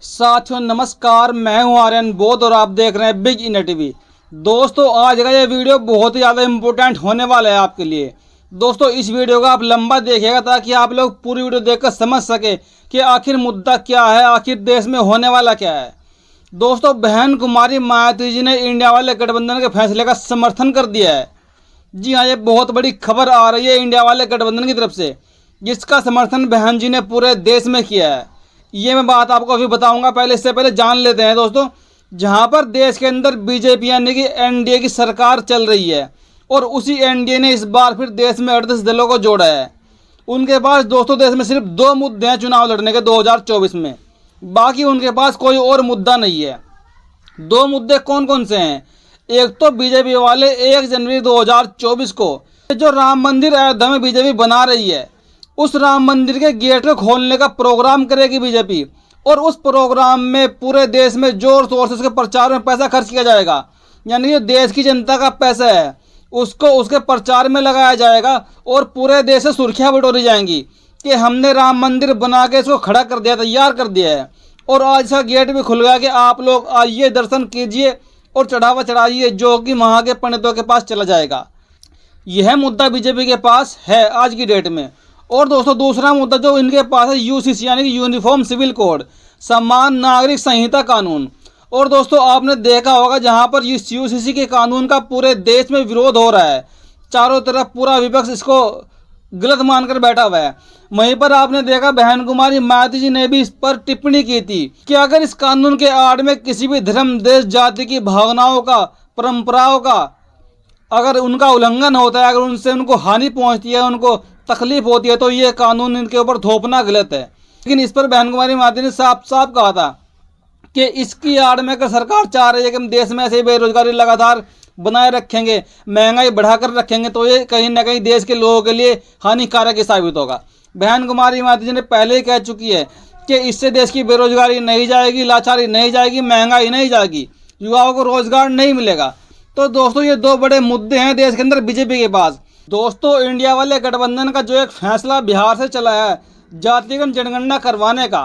साथियों नमस्कार, मैं हूं आर्यन बोध और आप देख रहे हैं बिग इंडिया टीवी। दोस्तों आज का ये वीडियो बहुत ही ज़्यादा इम्पोर्टेंट होने वाला है आपके लिए। दोस्तों इस वीडियो को आप लंबा देखिएगा ताकि आप लोग पूरी वीडियो देखकर समझ सके कि आखिर मुद्दा क्या है, आखिर देश में होने वाला क्या है। दोस्तों बहन कुमारी मायावती जी ने इंडिया वाले गठबंधन के फैसले का समर्थन कर दिया है। जी हाँ, ये बहुत बड़ी खबर आ रही है इंडिया वाले गठबंधन की तरफ से, जिसका समर्थन बहन जी ने पूरे देश में किया है। ये मैं बात आपको अभी बताऊंगा, पहले इससे पहले जान लेते हैं दोस्तों। जहां पर देश के अंदर बीजेपी यानी कि एनडीए की सरकार चल रही है और उसी एनडीए ने इस बार फिर देश में 38 दलों को जोड़ा है। उनके पास दोस्तों देश में सिर्फ 2 मुद्दे हैं चुनाव लड़ने के 2024 में, बाकी उनके पास कोई और मुद्दा नहीं है। 2 मुद्दे कौन कौन से हैं? एक तो बीजेपी वाले 1 जनवरी 2024 को जो राम मंदिर अयोध्या में बीजेपी बना रही है, उस राम मंदिर के गेट को खोलने का प्रोग्राम करेगी बीजेपी और उस प्रोग्राम में पूरे देश में जोर शोर से उसके प्रचार में पैसा खर्च किया जाएगा। यानी कि देश की जनता का पैसा है, उसको उसके प्रचार में लगाया जाएगा और पूरे देश से सुर्खियां बटोरी जाएंगी कि हमने राम मंदिर बना के इसको खड़ा कर दिया, तैयार कर दिया है और आज इसका गेट भी खुल गया कि आप लोग आइए, दर्शन कीजिए और चढ़ावा चढ़ाइए, जो कि वहाँ के पंडितों के पास चला जाएगा। यह मुद्दा बीजेपी के पास है आज की डेट में। और दोस्तों दूसरा मुद्दा जो इनके पास है यूसीसी यानी कि यूनिफॉर्म सिविल कोड, समान नागरिक संहिता कानून। और दोस्तों आपने देखा होगा जहां पर इस यूसीसी के कानून का पूरे देश में विरोध हो रहा है, चारों तरफ पूरा विपक्ष इसको गलत मानकर बैठा हुआ है। वहीं पर आपने देखा बहन कुमारी मायावती जी ने भी इस पर टिप्पणी की थी कि अगर इस कानून के आड़ में किसी भी धर्म, देश, जाति की भावनाओं का, परंपराओं का अगर उनका उल्लंघन होता है, अगर उनसे उनको हानि पहुंचती है, उनको तकलीफ होती है, तो ये कानून इनके ऊपर थोपना गलत है। लेकिन इस पर बहन कुमारी मायावती ने साफ साफ कहा था कि इसकी आड़ में अगर सरकार चाह रही है कि हम देश में ऐसे बेरोजगारी लगातार बनाए रखेंगे, महंगाई बढ़ाकर रखेंगे, तो ये कहीं ना कहीं देश के लोगों के लिए हानिकारक ही साबित होगा। बहन कुमारी मायावती जी ने पहले ही कह चुकी है कि इससे देश की बेरोजगारी नहीं जाएगी, लाचारी नहीं जाएगी, महंगाई नहीं जाएगी, युवाओं को रोजगार नहीं मिलेगा। तो दोस्तों ये 2 बड़े मुद्दे हैं देश के अंदर बीजेपी के पास। दोस्तों इंडिया वाले गठबंधन का जो एक फैसला बिहार से चला है जातिगत जनगणना करवाने का,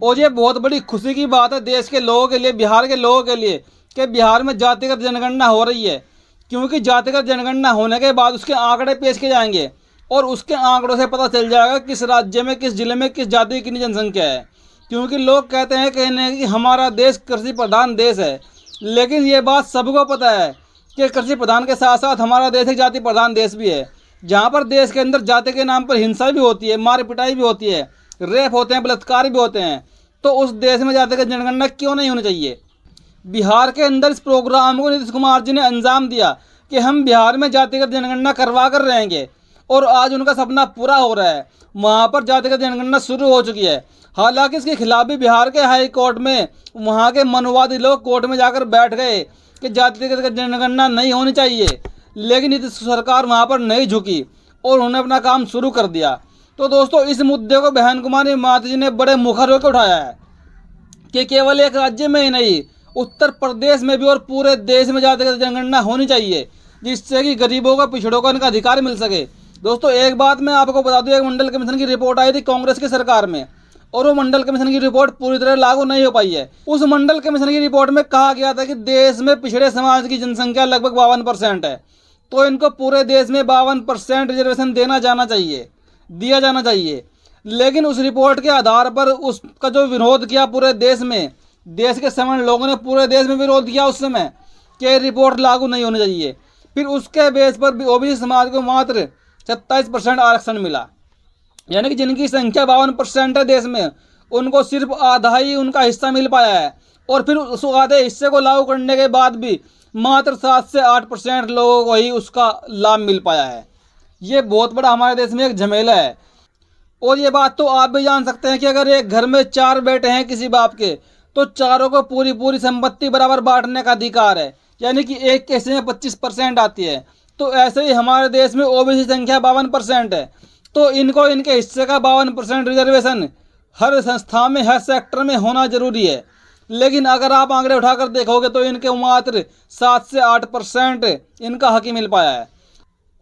और ये बहुत बड़ी खुशी की बात है देश के लोगों के लिए, बिहार के लोगों के लिए, कि बिहार में जातिगत जनगणना हो रही है। क्योंकि जातिगत जनगणना होने के बाद उसके आंकड़े पेश किए जाएंगे और उसके आंकड़ों से पता चल जाएगा किस राज्य में, किस जिले में, किस जाति की कितनी जनसंख्या है। क्योंकि लोग कहते हैं कि हमारा देश कृषि प्रधान देश है, लेकिन ये बात सबको पता है कि कृषि प्रधान के साथ साथ हमारा देश एक जाति प्रधान देश भी है, जहाँ पर देश के अंदर जाति के नाम पर हिंसा भी होती है, मार पिटाई भी होती है, रेप होते हैं, बलात्कार भी होते हैं। तो उस देश में जातिगत जनगणना क्यों नहीं होनी चाहिए? बिहार के अंदर इस प्रोग्राम को नीतीश कुमार जी ने अंजाम दिया कि हम बिहार में जातिगत जनगणना करवा कर रहेंगे और आज उनका सपना पूरा हो रहा है। वहाँ पर जातिगत जनगणना शुरू हो चुकी है। हालांकि इसके खिलाफ भी बिहार के हाई कोर्ट में वहाँ के मनुवादी लोग कोर्ट में जाकर बैठ गए कि जातिगत जनगणना नहीं होनी चाहिए, लेकिन नीतीश सरकार वहाँ पर नहीं झुकी और उन्होंने अपना काम शुरू कर दिया। तो दोस्तों इस मुद्दे को बहन कुमारी मायावती जी ने बड़े मुखर होकर उठाया है कि केवल एक राज्य में ही नहीं, उत्तर प्रदेश में भी और पूरे देश में जातिगत जनगणना होनी चाहिए, जिससे कि गरीबों को, पिछड़ों को इनका अधिकार मिल सके। दोस्तों एक बात मैं आपको बता दूं, एक मंडल कमीशन की रिपोर्ट आई थी कांग्रेस की सरकार में और वो मंडल कमीशन की रिपोर्ट पूरी तरह लागू नहीं हो पाई है। उस मंडल कमीशन की रिपोर्ट में कहा गया था कि देश में पिछड़े समाज की जनसंख्या लगभग 52% है, तो इनको पूरे देश में 52% रिजर्वेशन दिया जाना चाहिए। लेकिन उस रिपोर्ट के आधार पर उसका जो विरोध किया पूरे देश में, देश के सवर्ण लोगों ने पूरे देश में विरोध किया उस समय कि रिपोर्ट लागू नहीं होनी चाहिए। फिर उसके बेस पर ओबीसी समाज को मात्र 27% आरक्षण मिला, यानी कि जिनकी संख्या 52% है देश में, उनको सिर्फ आधा ही उनका हिस्सा मिल पाया है। और फिर उस आधे हिस्से को लागू करने के बाद भी मात्र 7 से 8% लोगों को ही उसका लाभ मिल पाया है। ये बहुत बड़ा हमारे देश में एक झमेला है। और ये बात तो आप भी जान सकते हैं कि अगर एक घर में 4 बेटे हैं किसी बाप के, तो चारों को पूरी संपत्ति बराबर बांटने का अधिकार है, यानी कि एक के हिस्से में 25% आती है। तो ऐसे ही हमारे देश में ओबीसी संख्या 52% है, तो इनको इनके हिस्से का 52% रिजर्वेशन हर संस्था में, हर सेक्टर में होना जरूरी है। लेकिन अगर आप आंकड़े उठाकर देखोगे तो इनके मात्र 7 से 8% इनका हक ही मिल पाया है।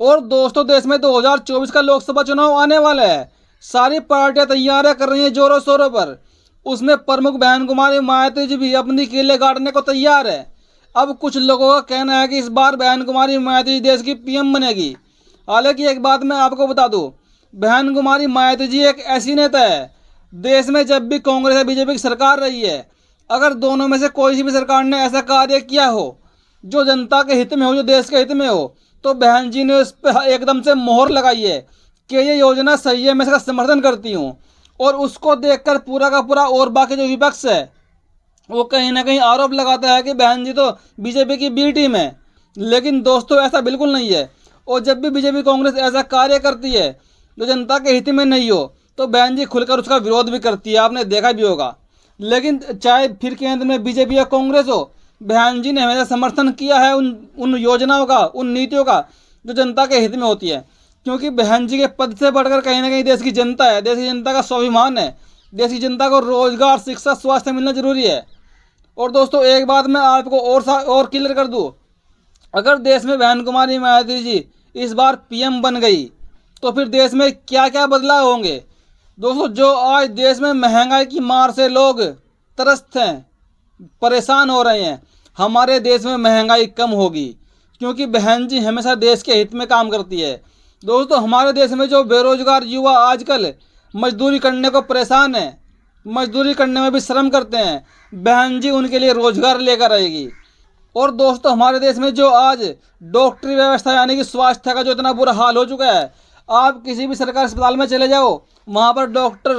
और दोस्तों देश में 2024 का लोकसभा चुनाव आने वाला है। सारी पार्टियां तैयारियां कर रही हैं जोरों शोरों पर। उसमें प्रमुख बहन कुमारी मायावती जी भी अपनी कीलें गाड़ने को तैयार है। अब कुछ लोगों का कहना है कि इस बार बहन कुमारी मायावती देश की पीएम बनेगी। हालांकि एक बात मैं आपको बता दूं, बहन कुमारी मायावती जी एक ऐसी नेता है, देश में जब भी कांग्रेस या बीजेपी की सरकार रही है, अगर दोनों में से कोई सी भी सरकार ने ऐसा कार्य किया हो जो जनता के हित में हो, जो देश के हित में हो, तो बहन जी ने उस पर एकदम से मोहर लगाई है कि ये योजना सही है, मैं इसका समर्थन करती हूँ। और उसको देखकर पूरा का पूरा और बाकी जो विपक्ष है वो कहीं ना कहीं आरोप लगाता है कि बहन जी तो बीजेपी की बी टीम है। लेकिन दोस्तों ऐसा बिल्कुल नहीं है। और जब भी बीजेपी कांग्रेस ऐसा कार्य करती है जो जनता के हित में नहीं हो, तो बहन जी खुलकर उसका विरोध भी करती है, आपने देखा भी होगा। लेकिन चाहे फिर केंद्र में बीजेपी या कांग्रेस हो, बहन जी ने हमेशा समर्थन किया है उन योजनाओं का, उन नीतियों का जो जनता के हित में होती है। क्योंकि बहन जी के पद से बढ़कर कहीं ना कहीं देश की जनता है, देश की जनता का स्वाभिमान है, देश की जनता को रोजगार, शिक्षा, स्वास्थ्य मिलना जरूरी है। और दोस्तों एक बात मैं आपको और क्लियर कर दूं, अगर देश में बहन कुमारी मायावती जी इस बार पीएम बन गई तो फिर देश में क्या क्या बदलाव होंगे। दोस्तों जो आज देश में महंगाई की मार से लोग त्रस्त हैं, परेशान हो रहे हैं, हमारे देश में महंगाई कम होगी, क्योंकि बहन जी हमेशा देश के हित में काम करती है। दोस्तों हमारे देश में जो बेरोजगार युवा आजकल मजदूरी करने को परेशान है, मजदूरी करने में भी श्रम करते हैं, बहन जी उनके लिए रोजगार लेकर आएगी। और दोस्तों हमारे देश में जो आज डॉक्टरी व्यवस्था यानी कि स्वास्थ्य का जो इतना बुरा हाल हो चुका है, आप किसी भी सरकारी अस्पताल में चले जाओ, वहाँ पर डॉक्टर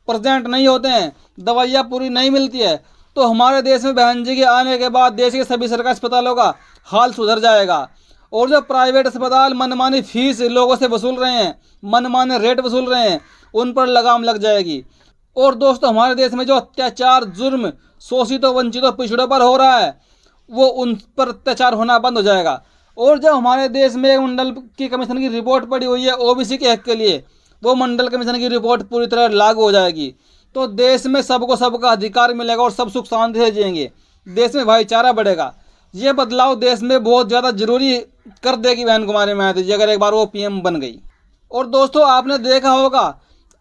प्रेजेंट नहीं होते हैं, दवाइयाँ पूरी नहीं मिलती है। तो हमारे देश में बहन जी के आने के बाद देश के सभी सरकारी अस्पतालों का हाल सुधर जाएगा। और जो प्राइवेट अस्पताल मनमानी फीस लोगों से वसूल रहे हैं, मनमाने रेट वसूल रहे हैं, उन पर लगाम लग जाएगी। और दोस्तों हमारे देश में जो अत्याचार, जुर्म शोषितों, वंचितों, पिछड़ों पर हो रहा है, वो उन पर अत्याचार होना बंद हो जाएगा। और जब हमारे देश में मंडल की कमीशन की रिपोर्ट पड़ी हुई है ओबीसी के हक के लिए, वो मंडल कमीशन की रिपोर्ट पूरी तरह लागू हो जाएगी, तो देश में सबको सबका अधिकार मिलेगा और सब सुख शांति से जिएंगे, देश में भाईचारा बढ़ेगा। ये बदलाव देश में बहुत ज़्यादा जरूरी कर देगी बहन कुमारी मायावती जी अगर एक बार वो पीएम बन गई। और दोस्तों आपने देखा होगा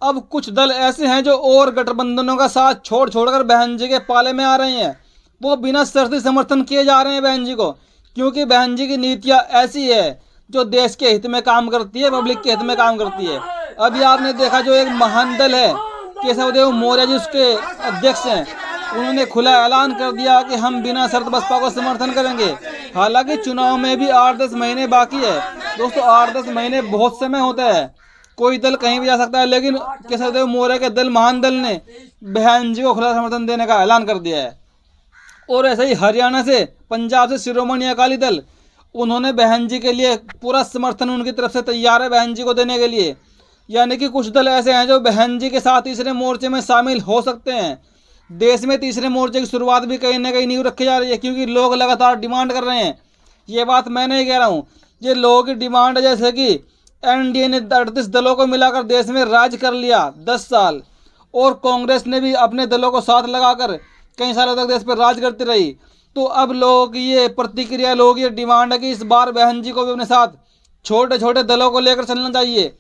अब कुछ दल ऐसे हैं जो और गठबंधनों का साथ छोड़ छोड़कर बहन जी के पाले में आ रहे हैं, वो बिना शर्ती समर्थन किए जा रहे हैं बहन जी को, क्योंकि बहन जी की नीतियाँ ऐसी है जो देश के हित में काम करती है, पब्लिक के हित में काम करती है। अभी आपने देखा जो एक महान दल है केशव देव मौर्य जी उसके अध्यक्ष हैं, उन्होंने खुला ऐलान कर दिया कि हम बिना शर्त बसपा को समर्थन करेंगे। हालांकि चुनाव में भी 8-10 महीने बाकी है दोस्तों, 8-10 महीने बहुत समय होता है, कोई दल कहीं भी जा सकता है। लेकिन केशव देव मौर्य के दल, महान दल ने बहन जी को खुला समर्थन देने का ऐलान कर दिया है। और ऐसे ही हरियाणा से, पंजाब से शिरोमणि अकाली दल, उन्होंने बहन जी के लिए पूरा समर्थन उनकी तरफ से तैयार है बहन जी को देने के लिए। यानी कि कुछ दल ऐसे हैं जो बहन जी के साथ तीसरे मोर्चे में शामिल हो सकते हैं। देश में तीसरे मोर्चे की शुरुआत भी कहीं ना कहीं नींव रखी जा रही है, क्योंकि लोग लगातार डिमांड कर रहे हैं। ये बात मैं नहीं कह रहा हूँ, ये लोगों की डिमांड है। जैसे कि एनडीए ने 38 दलों को मिलाकर देश में राज कर लिया 10 साल, और कांग्रेस ने भी अपने दलों को साथ लगाकर कई सालों तक देश पर राज करती रही। तो अब लोगों की ये प्रतिक्रिया, लोगों की ये डिमांड है कि इस बार बहन जी को भी अपने साथ छोटे छोटे दलों को लेकर चलना चाहिए,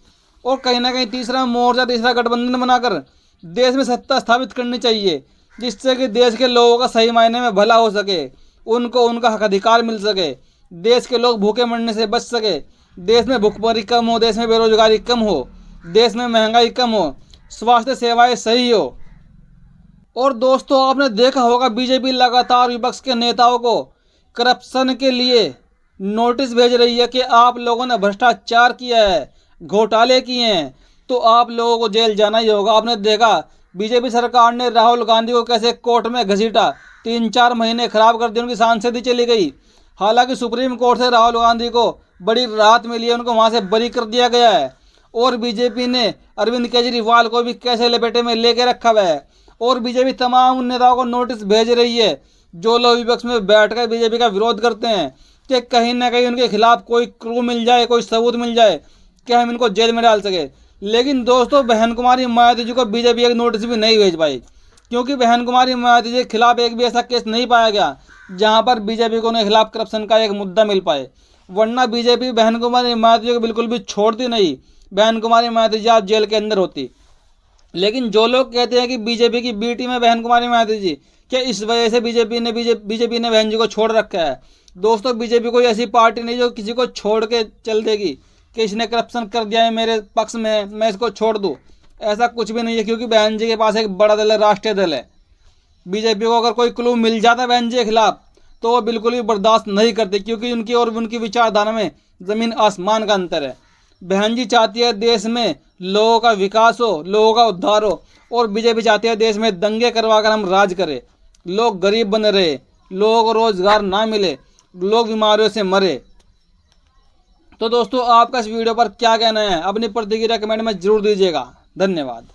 और कहीं ना कहीं तीसरा मोर्चा, तीसरा गठबंधन बनाकर देश में सत्ता स्थापित करनी चाहिए, जिससे कि देश के लोगों का सही मायने में भला हो सके, उनको उनका हक अधिकार मिल सके, देश के लोग भूखे मरने से बच सके, देश में भुखमरी कम हो, देश में बेरोजगारी कम हो, देश में महंगाई कम हो, स्वास्थ्य सेवाएं सही हो। और दोस्तों आपने देखा होगा बीजेपी लगातार विपक्ष के नेताओं को करप्शन के लिए नोटिस भेज रही है कि आप लोगों ने भ्रष्टाचार किया है, घोटाले किए हैं, तो आप लोगों को जेल जाना ही होगा। आपने देखा बीजेपी सरकार ने राहुल गांधी को कैसे कोर्ट में घसीटा, 3-4 महीने खराब कर दिए, उनकी सांसदी चली गई। हालांकि सुप्रीम कोर्ट से राहुल गांधी को बड़ी राहत मिली है, उनको वहां से बरी कर दिया गया है। और बीजेपी ने अरविंद केजरीवाल को भी कैसे लपेटे में लेके रखा हुआ है। और बीजेपी तमाम उन नेताओं को नोटिस भेज रही है जो लोग विपक्ष में बैठकर बीजेपी का विरोध करते हैं, कि कहीं ना कहीं उनके खिलाफ कोई क्लू मिल जाए, कोई सबूत मिल जाए कि हम इनको जेल में डाल सके। लेकिन दोस्तों बहन कुमारी मायावती जी को बीजेपी एक नोटिस भी नहीं भेज पाई, क्योंकि बहन कुमारी मायावती जी के खिलाफ एक भी ऐसा केस नहीं पाया गया जहां पर बीजेपी को उनके खिलाफ करप्शन का एक मुद्दा मिल पाए। वरना बीजेपी बहन कुमारी मायावती जी को बिल्कुल भी छोड़ती नहीं। बहन कुमारी मायावती जी आज जेल के अंदर होती। लेकिन जो लोग कहते हैं कि बीजेपी की बी टीम है बहन कुमारी मायावती जी, क्या इस वजह से बीजेपी ने बहन जी को छोड़ रखा है? दोस्तों, बीजेपी कोई ऐसी पार्टी नहीं जो किसी को छोड़ के चल देगी कि इसने करप्शन कर दिया है मेरे पक्ष में, मैं इसको छोड़ दूँ। ऐसा कुछ भी नहीं है, क्योंकि बहन जी के पास एक बड़ा दल है, राष्ट्रीय दल है। बीजेपी को अगर कोई क्लू मिल जाता है बहन जी के खिलाफ तो वो बिल्कुल भी बर्दाश्त नहीं करते, क्योंकि उनकी और उनकी विचारधारा में ज़मीन आसमान का अंतर है। बहन जी चाहती है देश में लोगों का विकास हो, लोगों का उद्धार हो, और बीजेपी चाहती है देश में दंगे करवाकर हम राज करें, लोग गरीब बने रहे, लोगों को रोजगार ना मिले, लोग बीमारियों से मरे। तो दोस्तों, आपका इस वीडियो पर क्या कहना है? अपनी प्रतिक्रिया कमेंट में जरूर दीजिएगा। धन्यवाद।